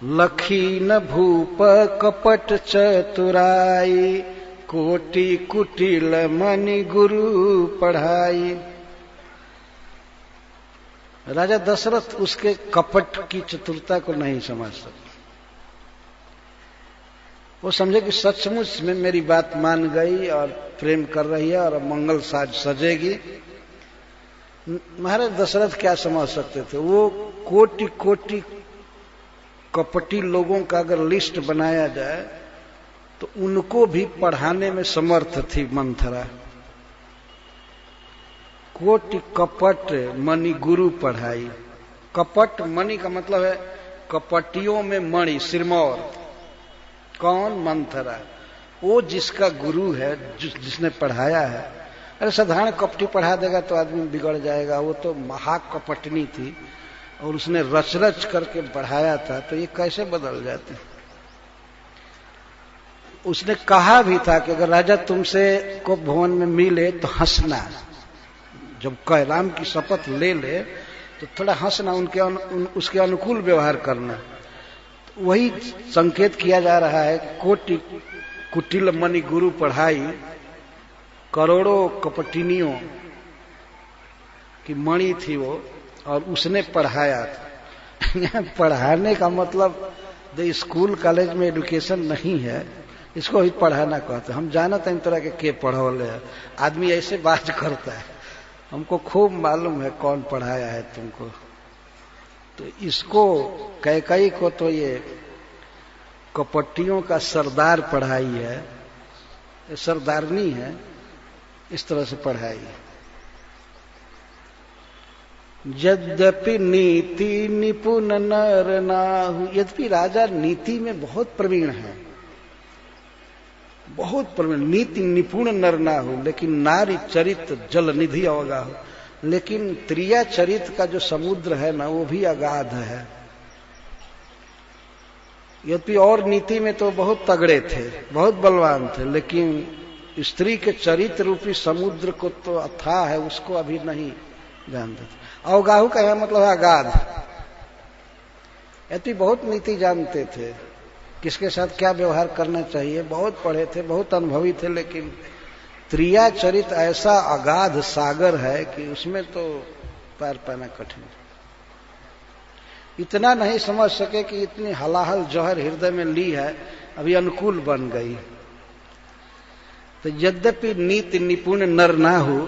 लखीन भूप कपट चतुराई, कोटि कुटिल मणि गुरु पढ़ाई। राजा दशरथ उसके कपट की चतुरता को नहीं समझ सके। वो समझे कि सचमुच में मेरी बात मान गई और प्रेम कर रही है और मंगल साज सजेगी। महाराज दशरथ क्या समझ सकते थे? वो कोटि कोटि कपटी लोगों का अगर लिस्ट बनाया जाए तो उनको भी पढ़ाने में समर्थ थी मंथरा। कोटि कपट मणि गुरु पढ़ाई। कपट मणि का मतलब है कपटियों में मणि, सिरमौर। कौन? मंथरा। वो जिसका गुरु है, जिसने पढ़ाया है। अरे साधारण कपटी पढ़ा देगा तो आदमी बिगड़ जाएगा। वो तो महाकपटनी थी और उसने रच रच करके पढ़ाया था, तो ये कैसे बदल जाते? उसने कहा भी था कि अगर राजा तुमसे को भवन में मिले तो हंसना। जब कैलाम की शपथ ले ले तो थोड़ा हंसना, उसके अनुकूल व्यवहार करना। तो वही संकेत किया जा रहा है। कोटि कुटिल मणि गुरु पढ़ाई, करोड़ों कपटिनियों की मणि थी वो, और उसने पढ़ाया था। पढ़ाने का मतलब जो स्कूल कॉलेज में एजुकेशन नहीं है, इसको ही पढ़ाना कहते। हम जानते हैं इन तरह के पढ़ौले है। आदमी ऐसे बात करता है, हमको खूब मालूम है कौन पढ़ाया है तुमको। तो इसको कैकई को तो ये कपटियों का सरदार पढ़ाई है, ये सरदारनी है, इस तरह से पढ़ाई है। यद्यपि नीति निपुण नर नाहु, यद्यपि राजा नीति में बहुत प्रवीण है, बहुत प्रवीण, नीति निपुण नर नाहु, लेकिन नारी चरित जल निधि अवगाहु। लेकिन त्रिया चरित का जो समुद्र है ना, वो भी अगाध है। यद्यपि और नीति में तो बहुत तगड़े थे, बहुत बलवान थे, लेकिन स्त्री के चरित्र रूपी समुद्र को तो अथाह है, उसको अभी नहीं जानते थे। अवगाहु का यह मतलब है अगाध। यद्यपि बहुत नीति जानते थे, किसके साथ क्या व्यवहार करना चाहिए, बहुत पढ़े थे, बहुत अनुभवी थे, लेकिन त्रिया चरित ऐसा अगाध सागर है कि उसमें तो पार पाना कठिन। इतना नहीं समझ सके कि इतनी हलाहल जहर हृदय में ली है, अभी अनुकूल बन गई। तो यद्यपि नीति निपुण नर नाहु,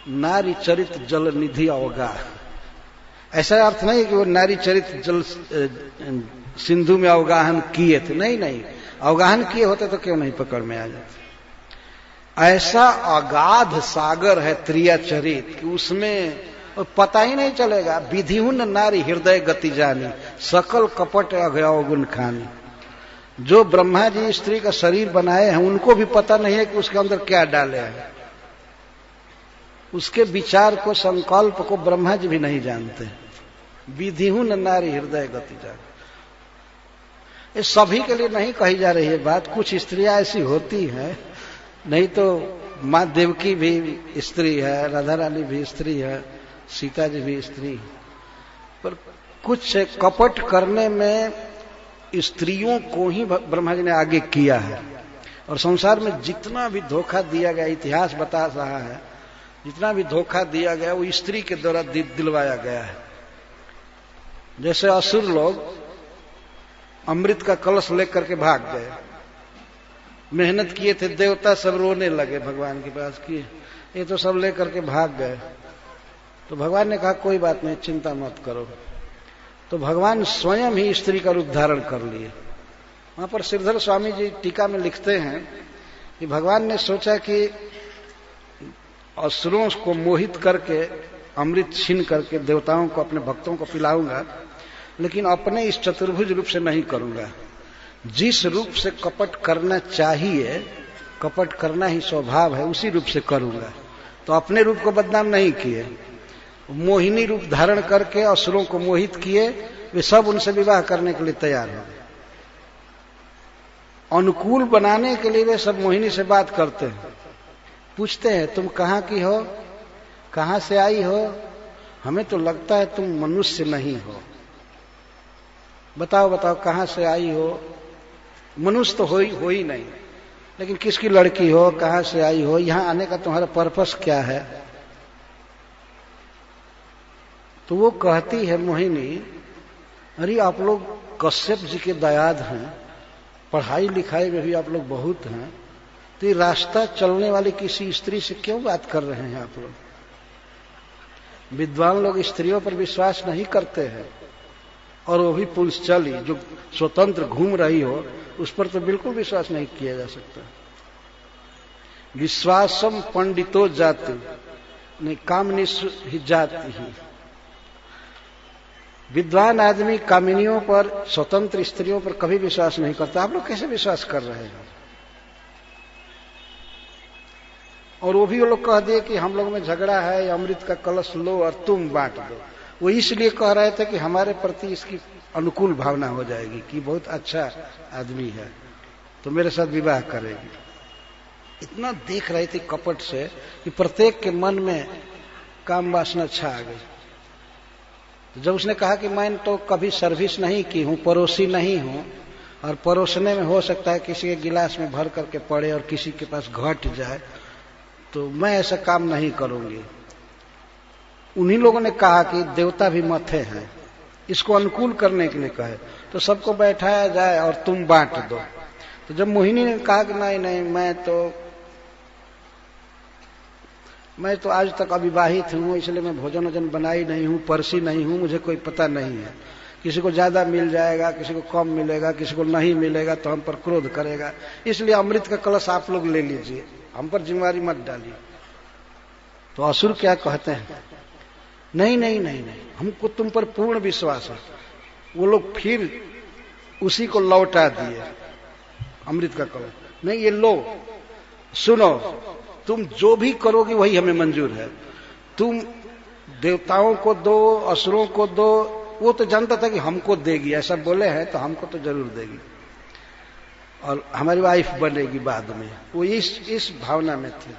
नारी चरित जल निधि अवगाह। ऐसा अर्थ नहीं कि वो नारी चरित जल सिंधु में अवगाहन किए थे, नहीं नहीं, अवगाहन किए होते तो क्यों नहीं पकड़ में आ जाते। ऐसा अगाध सागर है त्रिया चरित कि उसमें पता ही नहीं चलेगा। विधिहुन नारी हृदय गति जानी, सकल कपट अगुण खानी। जो ब्रह्मा जी स्त्री का शरीर बनाए हैं, उनको भी पता नहीं है कि उसके अंदर क्या डाले हैं। उसके विचार को, संकल्प को ब्रह्मा जी भी नहीं जानते। विधिहुन नारी हृदय गति जानी। ये सभी के लिए नहीं कही जा रही है बात, कुछ स्त्रियां ऐसी होती हैं, नहीं तो माँ देवकी भी स्त्री है, राधा रानी भी स्त्री है, सीता जी भी स्त्री है। पर कुछ कपट करने में स्त्रियों को ही ब्रह्मा जी ने आगे किया है। और संसार में जितना भी धोखा दिया गया, इतिहास बता रहा है, जितना भी धोखा दिया गया वो स्त्री के द्वारा दिलवाया गया है। जैसे असुर लोग अमृत का कलश लेकर के भाग गए, मेहनत किए थे, देवता सब रोने लगे भगवान के पास कि ये तो सब लेकर के भाग गए। तो भगवान ने कहा कोई बात नहीं, चिंता मत करो। तो भगवान स्वयं ही स्त्री का रूप धारण कर लिए। वहां पर श्रीधर स्वामी जी टीका में लिखते हैं कि भगवान ने सोचा कि असुरों को मोहित करके अमृत छीन करके देवताओं को, अपने भक्तों को पिलाऊंगा, लेकिन अपने इस चतुर्भुज रूप से नहीं करूंगा। जिस रूप से कपट करना चाहिए, कपट करना ही स्वभाव है, उसी रूप से करूंगा। तो अपने रूप को बदनाम नहीं किए, मोहिनी रूप धारण करके असुरों को मोहित किए। वे सब उनसे विवाह करने के लिए तैयार हो गए। अनुकूल बनाने के लिए वे सब मोहिनी से बात करते हैं, पूछते हैं तुम कहाँ की हो, कहाँ से आई हो, हमें तो लगता है तुम मनुष्य नहीं हो। बताओ बताओ कहां से आई हो? मनुष्य तो हो ही नहीं, लेकिन किसकी लड़की हो, कहां से आई हो, यहां आने का तुम्हारा पर्पस क्या है? तो वो कहती है मोहिनी, अरे आप लोग कश्यप जी के दायाद हैं, पढ़ाई लिखाई में भी आप लोग बहुत हैं, तो ये रास्ता चलने वाली किसी स्त्री से क्यों बात कर रहे हैं आप लोग? विद्वान लोग स्त्रियों पर विश्वास नहीं करते हैं, और वो भी पुंसचली जो स्वतंत्र घूम रही हो उस पर तो बिल्कुल विश्वास नहीं किया जा सकता। विश्वासम पंडितो जाति नहीं कामनिश ही जाति ही। विद्वान आदमी कामिनियों पर, स्वतंत्र स्त्रियों पर कभी विश्वास नहीं करता। आप लोग कैसे विश्वास कर रहे हैं? और वो भी वो लोग कह दिए कि हम लोग में झगड़ा है, अमृत का कलश लो और तुम बांट दो। वो इसलिए कह रहे थे कि हमारे प्रति इसकी अनुकूल भावना हो जाएगी कि बहुत अच्छा आदमी है तो मेरे साथ विवाह करेगी। इतना देख रहे थे कपट से कि प्रत्येक के मन में काम वासना छा गई। तो जब उसने कहा कि मैं तो कभी सर्विस नहीं की हूं, पड़ोसी नहीं हूं, और परोसने में हो सकता है किसी के गिलास में भर करके पड़े और किसी के पास घट जाए, तो मैं ऐसा काम नहीं करूंगी। उन्हीं लोगों ने कहा कि देवता भी मथे हैं, इसको अनुकूल करने के लिए कहे तो सबको बैठाया जाए और तुम बांट दो। तो जब मोहिनी ने कहा कि नहीं नहीं, मैं तो आज तक अविवाहित हूं, इसलिए मैं भोजन वोजन बनाई नहीं हूं, परसी नहीं हूं, मुझे कोई पता नहीं है, किसी को ज्यादा मिल जाएगा, किसी को कम मिलेगा, किसी को नहीं मिलेगा तो हम पर क्रोध करेगा, इसलिए अमृत का कलश आप लोग ले लीजिए, हम पर जिम्मेवारी मत डालिए। तो असुर क्या कहते हैं, नहीं नहीं नहीं नहीं, हमको तुम पर पूर्ण विश्वास है। वो लोग फिर उसी को लौटा दिए अमृत का कलश। नहीं, ये लो, सुनो, तुम जो भी करोगी वही हमें मंजूर है। तुम देवताओं को दो, असुरों को दो, वो तो जानता था कि हमको देगी, ऐसा बोले हैं तो हमको तो जरूर देगी और हमारी वाइफ बनेगी बाद में। वो इस भावना में थे,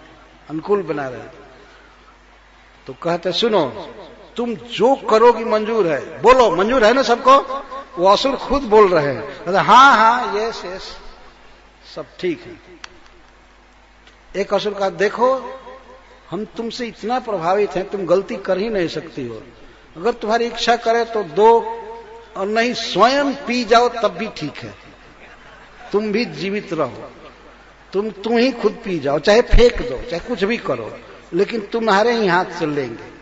अनुकूल बना रहे। तो कहते सुनो, तुम जो करोगी मंजूर है, बोलो मंजूर है ना सबको? वो असुर खुद बोल रहे हैं, हाँ हाँ, यस यस, सब ठीक है। एक असुर का, देखो हम तुमसे इतना प्रभावित हैं, तुम गलती कर ही नहीं सकती हो, अगर तुम्हारी इच्छा करे तो दो, और नहीं स्वयं पी जाओ तब भी ठीक है, तुम भी जीवित रहो, तुम ही खुद पी जाओ, चाहे फेंक दो, चाहे कुछ भी करो, लेकिन तुम्हारे ही हाथ से लेंगे।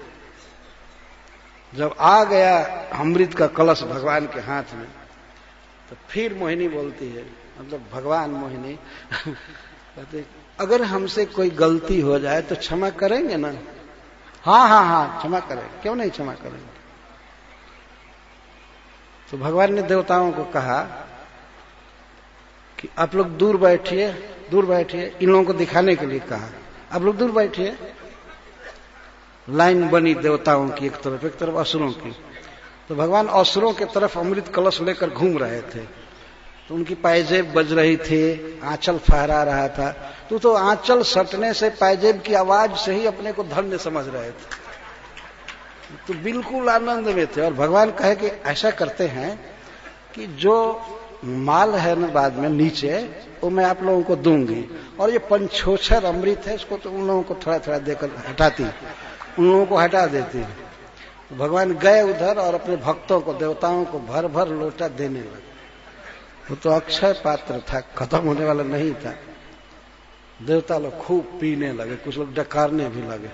जब आ गया अमृत का कलश भगवान के हाथ में, तो फिर मोहिनी बोलती है, मतलब भगवान मोहिनी कहते, अगर हमसे कोई गलती हो जाए तो क्षमा करेंगे ना? हाँ हाँ हाँ, क्षमा करेंगे, क्यों नहीं क्षमा करेंगे। तो भगवान ने देवताओं को कहा कि आप लोग दूर बैठिए, दूर बैठिए, इन लोगों को दिखाने के लिए कहा, आप लोग दूर बैठिए। लाइन बनी देवताओं की, एक तरफ असुरों की। तो भगवान असुरों के तरफ अमृत कलश लेकर घूम रहे थे, तो उनकी पायजेब बज रही थी, आंचल फहरा रहा था, तो आंचल सटने से, पायजेब की आवाज से ही अपने को धन्य समझ रहे थे, तो बिल्कुल आनंद में थे। और भगवान कहे कि ऐसा करते हैं कि जो माल है ना बाद में नीचे, वो मैं आप लोगों को दूंगी, और ये पंचोछर अमृत है, इसको तो उन लोगों को थोड़ा थोड़ा देकर हटाती, उन लोगों को हटा देती। तो भगवान गए उधर और अपने भक्तों को, देवताओं को भर भर लोटा देने लगे। वो तो अक्षय पात्र था, खत्म होने वाला नहीं था। देवता लोग खूब पीने लगे, कुछ लोग डकारने भी लगे।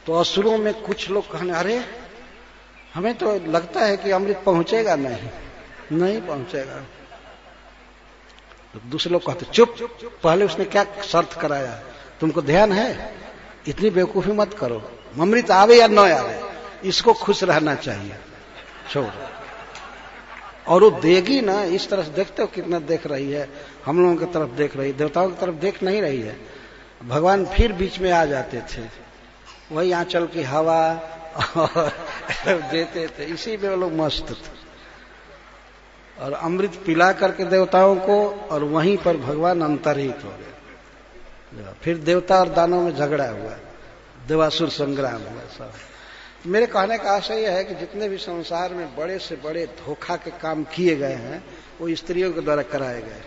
तो असुरों में कुछ लोग कहने, अरे हमें तो लगता है कि अमृत पहुंचेगा नहीं पहुंचेगा। तो दूसरे लोग कहते, चुप, पहले उसने क्या शर्त कराया, तुमको ध्यान है? इतनी बेवकूफी मत करो, अमृत आवे या न आवे, इसको खुश रहना चाहिए, छोड़। और वो देगी ना, इस तरह से देखते हो कितना देख रही है, हम लोगों की तरफ देख रही है, देवताओं की तरफ देख नहीं रही है। भगवान फिर बीच में आ जाते थे, वही आंचल की हवा देते थे, इसी में वो लोग मस्त थे। और अमृत पिला करके देवताओं को, और वहीं पर भगवान अंतर्हित हो गए। फिर देवता और दानों में झगड़ा हुआ, देवासुर संग्राम हुआ सब। मेरे कहने का आशय यह है कि जितने भी संसार में बड़े से बड़े धोखा के काम किए गए हैं वो स्त्रियों के द्वारा कराए गए,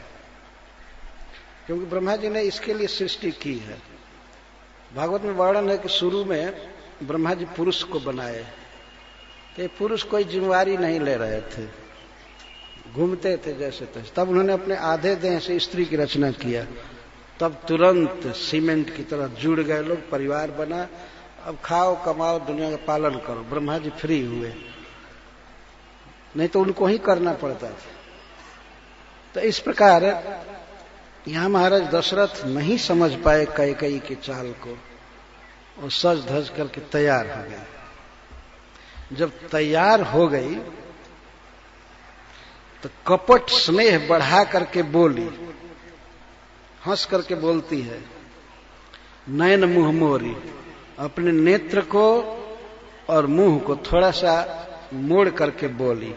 क्योंकि ब्रह्मा जी ने इसके लिए सृष्टि की है। भागवत में वर्णन है कि शुरू में ब्रह्मा जी पुरुष को बनाए, कि पुरुष कोई जिम्मेवारी नहीं ले रहे थे, घूमते थे जैसे तैसे। तब उन्होंने अपने आधे देह से स्त्री की रचना किया, तब तुरंत सीमेंट की तरह जुड़ गए लोग, परिवार बना। अब खाओ कमाओ दुनिया का पालन करो, ब्रह्मा जी फ्री हुए, नहीं तो उनको ही करना पड़ता था। तो इस प्रकार यहां महाराज दशरथ नहीं समझ पाए कैकेयी की चाल को, और सज धज करके तैयार हो गई। जब तैयार हो गई तो कपट स्नेह बढ़ा करके बोली, हंस करके बोलती है, नयन मुंह मोरी, अपने नेत्र को और मुंह को थोड़ा सा मोड़ करके बोली।